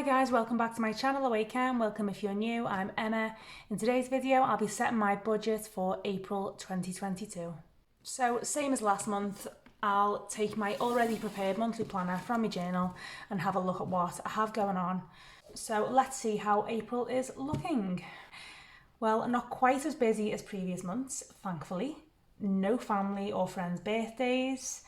Hi guys, welcome back to my channel, Awaken. Welcome if you're new, I'm Emma. In today's video, I'll be setting my budget for April 2022. So same as last month, I'll take my already prepared monthly planner from my journal and have a look at what I have going on. So let's see how April is looking. Well, not quite as busy as previous months, thankfully. No family or friends' birthdays.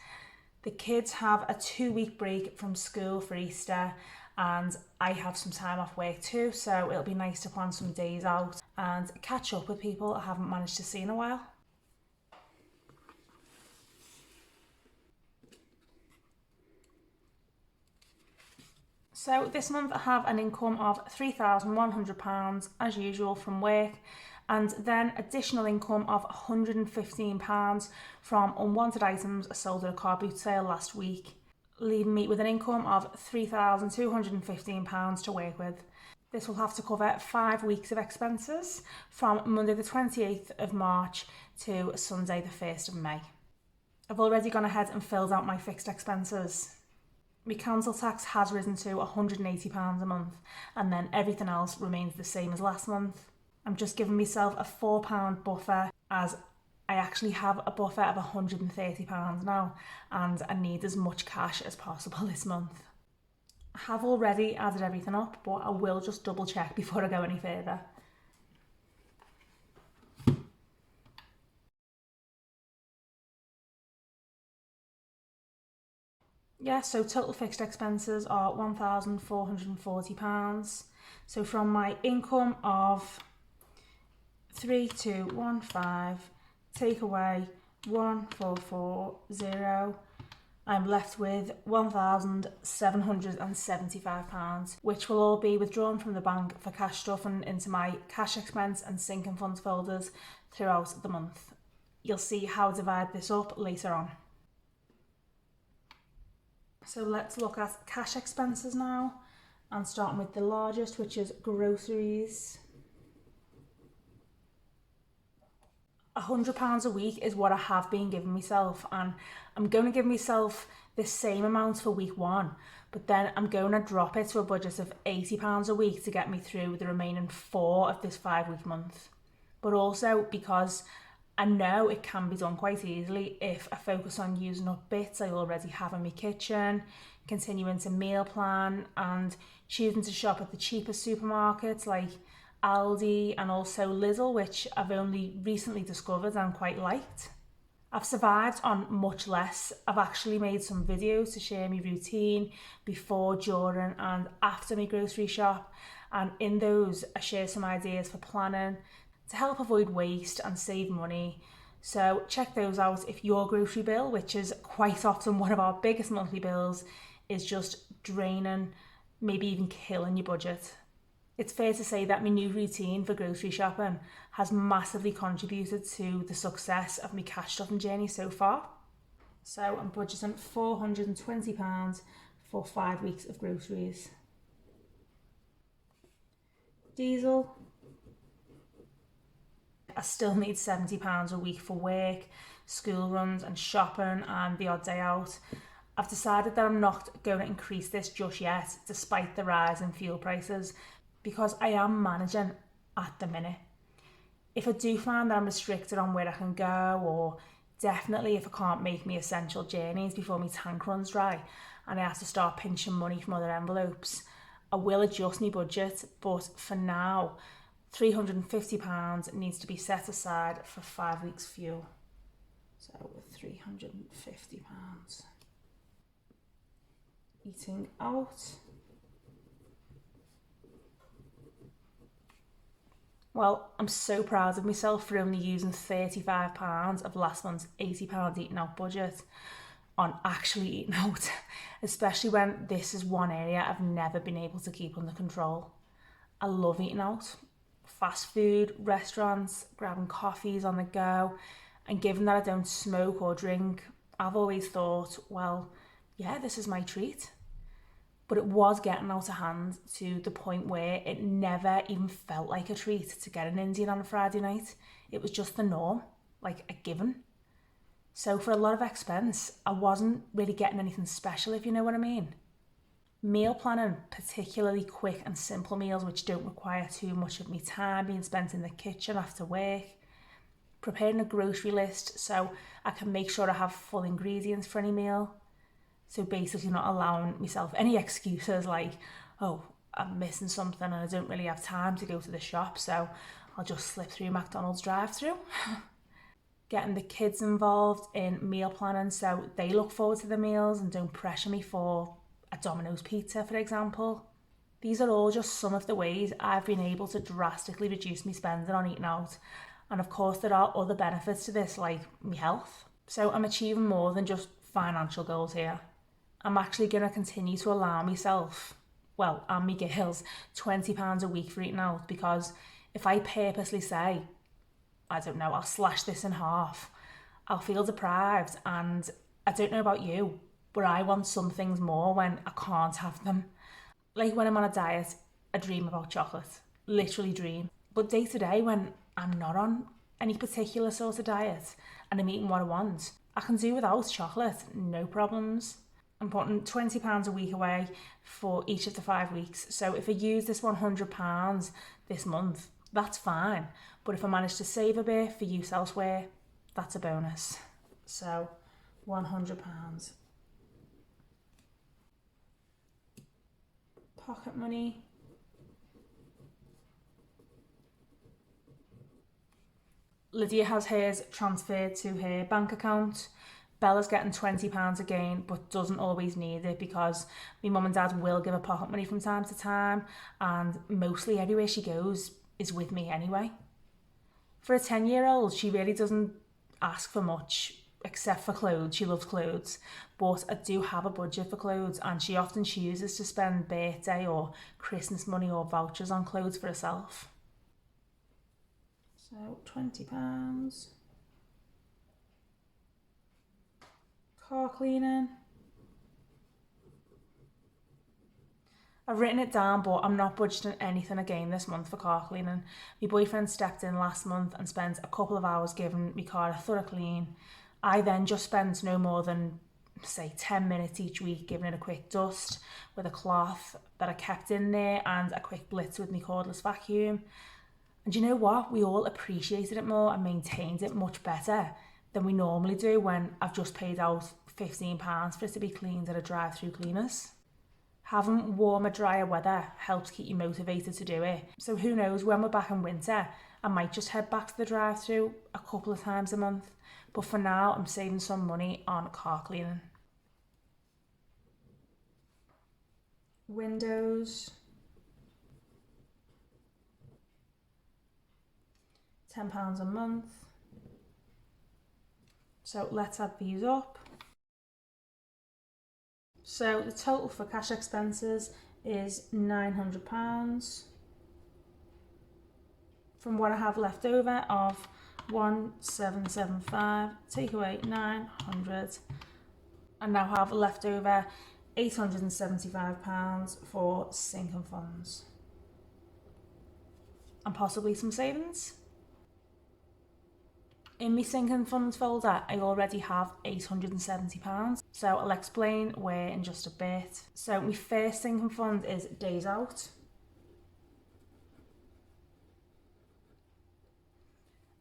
The kids have a 2-week break from school for Easter, and I have some time off work too, so it'll be nice to plan some days out and catch up with people I haven't managed to see in a while. So this month I have an income of £3,100 as usual from work, and then additional income of £115 from unwanted items sold at a car boot sale last week, leaving me with an income of £3,215 to work with. This will have to cover 5 weeks of expenses from Monday the 28th of March to Sunday the 1st of May. I've already gone ahead and filled out my fixed expenses. My council tax has risen to £180 a month, and then everything else remains the same as last month. I'm just giving myself a £4 buffer, as I actually have a buffer of £130 now, and I need as much cash as possible this month. I have already added everything up, but I will just double check before I go any further. Yeah, so total fixed expenses are £1,440. So from my income of 3215, take away 1440, I'm left with £1,775, which will all be withdrawn from the bank for cash stuffing into my cash expense and sinking funds folders throughout the month. You'll see how I divide this up later on. So let's look at cash expenses now, and starting with the largest, which is groceries. £100 a week is what I have been giving myself, and I'm going to give myself the same amount for week 1, but then I'm going to drop it to a budget of £80 a week to get me through the remaining 4 of this 5-week month. But also because I know it can be done quite easily if I focus on using up bits I already have in my kitchen, continuing to meal plan, and choosing to shop at the cheapest supermarkets like Aldi and also Lidl, which I've only recently discovered and quite liked. I've survived on much less. I've actually made some videos to share my routine before, during and after my grocery shop, and in those I share some ideas for planning to help avoid waste and save money. So check those out if your grocery bill, which is quite often one of our biggest monthly bills, is just draining, maybe even killing your budget. It's fair to say that my new routine for grocery shopping has massively contributed to the success of my cash stuffing journey so far. So I'm budgeting £420 for 5 weeks of groceries. Diesel. I still need £70 a week for work, school runs and shopping and the odd day out. I've decided that I'm not going to increase this just yet, despite the rise in fuel prices, because I am managing at the minute. If I do find that I'm restricted on where I can go, or definitely if I can't make my essential journeys before my tank runs dry and I have to start pinching money from other envelopes, I will adjust my budget, but for now, £350 needs to be set aside for 5 weeks fuel. So £350. Eating out. Well, I'm so proud of myself for only using £35 of last month's £80 eating out budget on actually eating out, especially when this is one area I've never been able to keep under control. I love eating out. Fast food, restaurants, grabbing coffees on the go, and given that I don't smoke or drink, I've always thought, well, yeah, this is my treat. But it was getting out of hand to the point where it never even felt like a treat to get an Indian on a Friday night. It was just the norm, like a given. So for a lot of expense, I wasn't really getting anything special, if you know what I mean. Meal planning, particularly quick and simple meals which don't require too much of my time being spent in the kitchen after work. Preparing a grocery list so I can make sure I have full ingredients for any meal. So basically not allowing myself any excuses like, oh, I'm missing something and I don't really have time to go to the shop, so I'll just slip through McDonald's drive-through. Getting the kids involved in meal planning so they look forward to the meals and don't pressure me for a Domino's pizza, for example. These are all just some of the ways I've been able to drastically reduce my spending on eating out. And of course there are other benefits to this, like my health. So I'm achieving more than just financial goals here. I'm actually going to continue to allow myself, well, and my girls, £20 a week for eating out, because if I purposely say, I don't know, I'll slash this in half, I'll feel deprived. And I don't know about you, but I want some things more when I can't have them. Like when I'm on a diet, I dream about chocolate, literally dream. But day to day, when I'm not on any particular sort of diet and I'm eating what I want, I can do without chocolate, no problems. I'm putting £20 a week away for each of the 5 weeks. So if I use this £100 this month, that's fine. But if I manage to save a bit for use elsewhere, that's a bonus. So £100. Pocket money. Lydia has hers transferred to her bank account. Bella's getting £20 again, but doesn't always need it because my mum and dad will give her pocket money from time to time, and mostly everywhere she goes is with me anyway. For a 10-year-old, she really doesn't ask for much, except for clothes. She loves clothes, but I do have a budget for clothes, and she often chooses to spend birthday or Christmas money or vouchers on clothes for herself. So £20. Car cleaning. I've written it down, but I'm not budgeting anything again this month for car cleaning. My boyfriend stepped in last month and spent a couple of hours giving my car a thorough clean. I then just spent no more than, say, 10 minutes each week giving it a quick dust with a cloth that I kept in there and a quick blitz with my cordless vacuum. And you know what? We all appreciated it more and maintained it much better than we normally do when I've just paid out £15 for it to be cleaned at a drive-through cleaners. Having warmer, drier weather helps keep you motivated to do it. So who knows, when we're back in winter, I might just head back to the drive-through a couple of times a month. But for now, I'm saving some money on car cleaning. Windows. £10 a month. So let's add these up. So the total for cash expenses is £900 from what I have left over of 1775, take away 900, and now have left over £875 for sinking funds and possibly some savings. In my sinking funds folder, I already have £870, so I'll explain where in just a bit. So my first sinking fund is days out.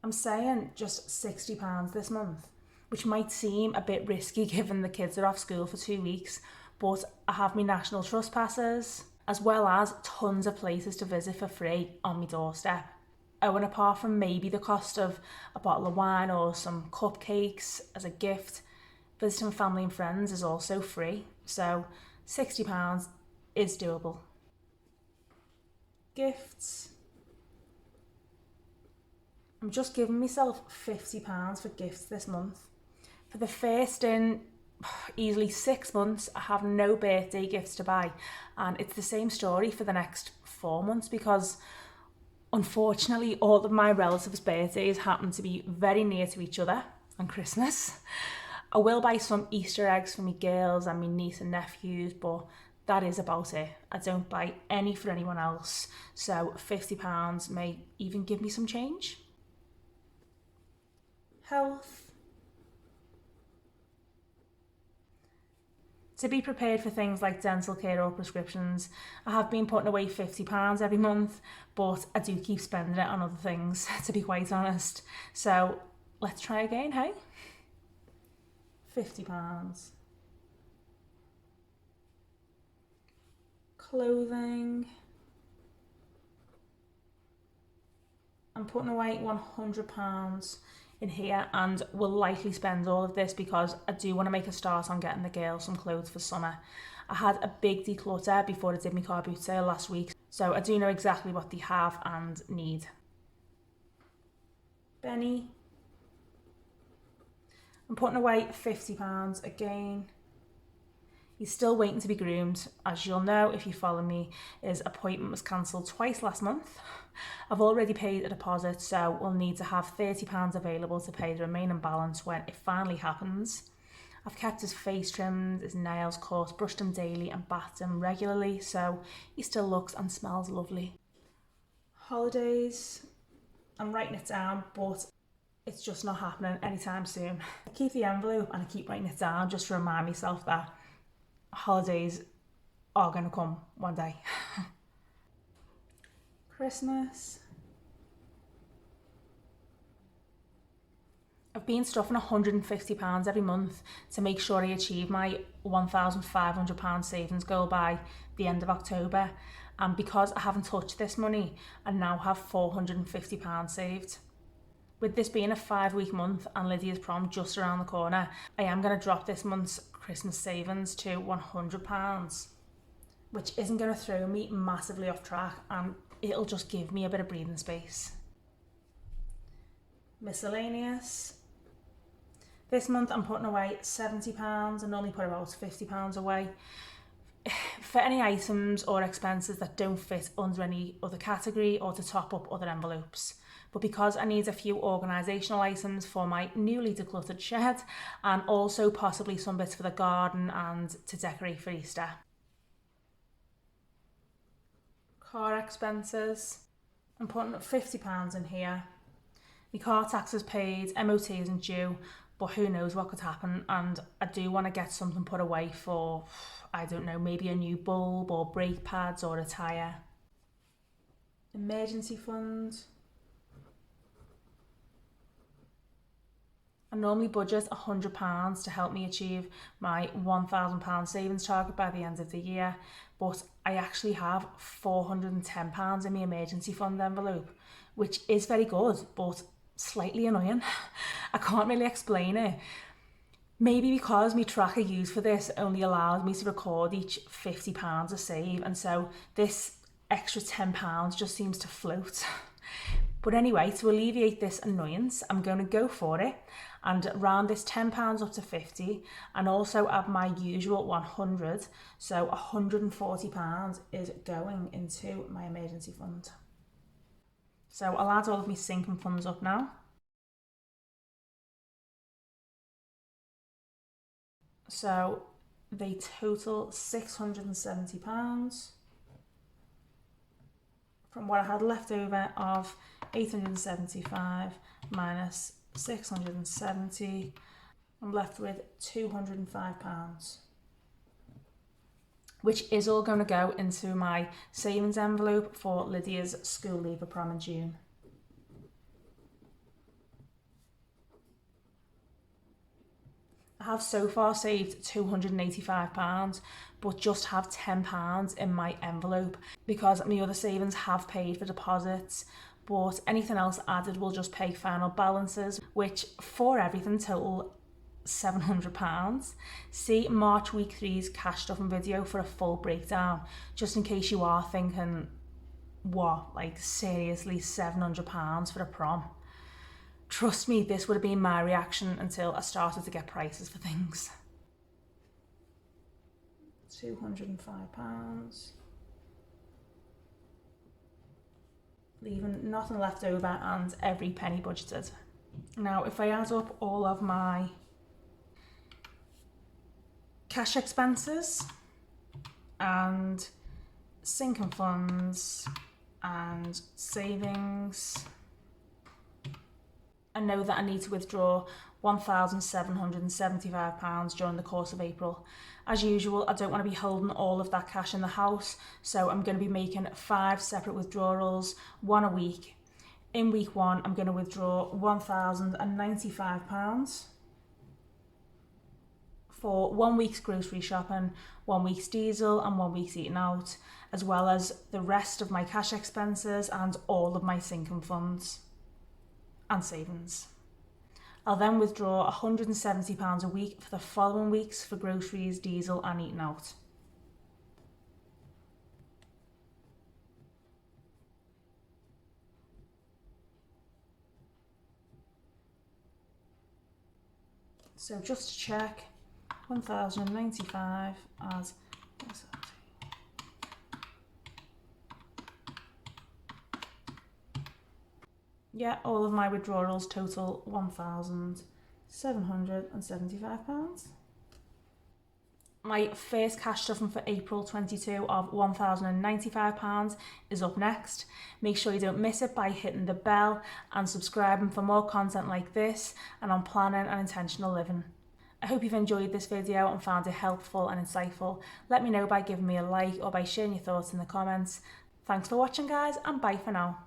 I'm saying just £60 this month, which might seem a bit risky given the kids are off school for 2 weeks, but I have my National Trust passes, as well as tons of places to visit for free on my doorstep. Oh, and apart from maybe the cost of a bottle of wine or some cupcakes as a gift, visiting family and friends is also free. So £60 is doable. Gifts. I'm just giving myself £50 for gifts this month. For the first in easily 6 months, I have no birthday gifts to buy. And it's the same story for the next 4 months because unfortunately, all of my relatives' birthdays happen to be very near to each other on Christmas. I will buy some Easter eggs for my girls and my niece and nephews, but that is about it. I don't buy any for anyone else, so £50 may even give me some change. Health. To be prepared for things like dental care or prescriptions, I have been putting away £50 every month, but I do keep spending it on other things, to be quite honest. So let's try again, hey? £50. Clothing. I'm putting away £100 in here, and will likely spend all of this because I do want to make a start on getting the girls some clothes for summer. I had a big declutter before I did my car boot sale last week, so I do know exactly what they have and need. Benny. I'm putting away £50 again. He's still waiting to be groomed. As you'll know if you follow me, his appointment was cancelled twice last month. I've already paid a deposit, so we'll need to have £30 available to pay the remaining balance when it finally happens. I've kept his face trimmed, his nails cut, brushed him daily and bathed him regularly, so he still looks and smells lovely. Holidays. I'm writing it down, but it's just not happening anytime soon. I keep the envelope and I keep writing it down just to remind myself that holidays are going to come one day. Christmas. I've been stuffing £150 every month to make sure I achieve my £1,500 savings goal by the end of October. And because I haven't touched this money, I now have £450 saved. With this being a 5-week month and Lydia's prom just around the corner, I am going to drop this month's Christmas savings to £100, which isn't going to throw me massively off track, and it'll just give me a bit of breathing space. Miscellaneous. This month I'm putting away £70. I normally put about £50 away for any items or expenses that don't fit under any other category or to top up other envelopes. But because I need a few organisational items for my newly decluttered shed, and also possibly some bits for the garden and to decorate for Easter. Car expenses. I'm putting £50 in here. My car tax is paid, MOT isn't due, but who knows what could happen, and I do want to get something put away for, I don't know, maybe a new bulb or brake pads or a tyre. Emergency fund. I normally budget £100 to help me achieve my £1,000 savings target by the end of the year, but I actually have £410 in my emergency fund envelope, which is very good, but slightly annoying. I can't really explain it. Maybe because my tracker used for this only allows me to record each £50 I save, and so this extra £10 just seems to float. But anyway, to alleviate this annoyance, I'm going to go for it and round this £10 up to 50, and also add my usual 100, so £140 is going into my emergency fund. So I'll add all of my sinking funds up now. So they total £670 from what I had left over of 875 minus 670. I'm left with £205, which is all going to go into my savings envelope for Lydia's school leaver prom in June. I have so far saved £285, but just have £10 in my envelope because my other savings have paid for deposits, but anything else added will just pay final balances, which for everything total £700. See March week 3's cash stuffing video for a full breakdown, just in case you are thinking, what, like seriously £700 for a prom? Trust me, this would have been my reaction until I started to get prices for things. £205. Leaving nothing left over and every penny budgeted. Now, if I add up all of my cash expenses and sinking funds and savings I know that I need to withdraw £1,775 during the course of April. As usual, I don't want to be holding all of that cash in the house, so I'm going to be making 5 separate withdrawals, one a week. In week 1, I'm going to withdraw £1,095 for 1 week's grocery shopping, 1 week's diesel and 1 week's eating out, as well as the rest of my cash expenses and all of my sinking funds and savings. I'll then withdraw £170 a week for the following weeks for groceries, diesel and eating out. So just to check, 1,095 as yeah, all of my withdrawals total £1,775. My first cash stuffing for April 22 of £1,095 is up next. Make sure you don't miss it by hitting the bell and subscribing for more content like this and on planning and intentional living. I hope you've enjoyed this video and found it helpful and insightful. Let me know by giving me a like or by sharing your thoughts in the comments. Thanks for watching guys, and bye for now.